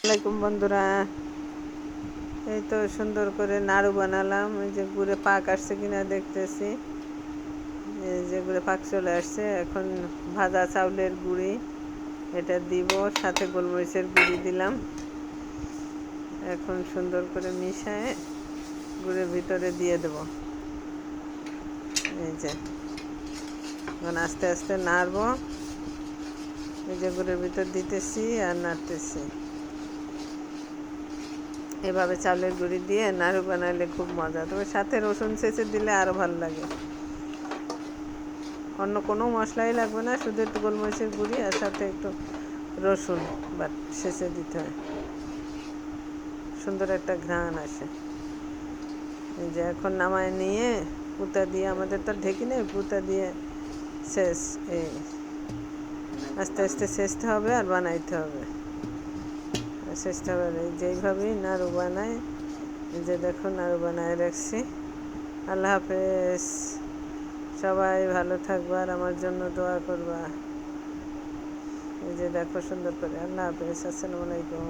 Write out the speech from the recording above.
আসসালামাইকুম বন্ধুরা, এই তো সুন্দর করে নাড়ু বানালাম। এই যে গুড়ে পাক আসছে কিনা দেখতেছি। এই যে গুড়ে পাক চলে আসছে। এখন ভাজা চাউলের গুঁড়ি এটা দিব, সাথে গোলমরিচের গুঁড়ি দিলাম। এখন সুন্দর করে মিশায়ে গুড়ের ভিতরে দিয়ে দেব। এই যে এখন আস্তে আস্তে নাড়বো। এই যে গুড়ের ভিতর দিতেছি আর নাড়তেছি। এভাবে চালের গুঁড়ি দিয়ে নাড়ু বানালে খুব মজা, তবে সাথে রসুন ছেঁচে দিলে আরও ভালো লাগে। অন্য কোনো মশলাই লাগবে না, শুধু একটু গোলমরিচের গুঁড়ি আর সাথে একটু রসুন বা ছেঁচে দিতে হয়, সুন্দর একটা ঘ্রাণ আসে। এই যে এখন নামায় নিয়ে পুঁতা দিয়ে, আমাদের তো ঢেকি নেই, পুঁতা দিয়ে শেষ। এই আস্তে আস্তে ছেঁচতে হবে আর বানাইতে হবে, চেষ্টা করে যেইভাবেই নাড়ু বানায়। এই যে দেখো নাড়ু বানায় রাখছি। আল্লাহ হাফেজ, সবাই ভালো থাকবা আর আমার জন্য দোয়া করবা। এই যে দেখো সুন্দর করে। আল্লাহ হাফেজ, আসসালামু আলাইকুম।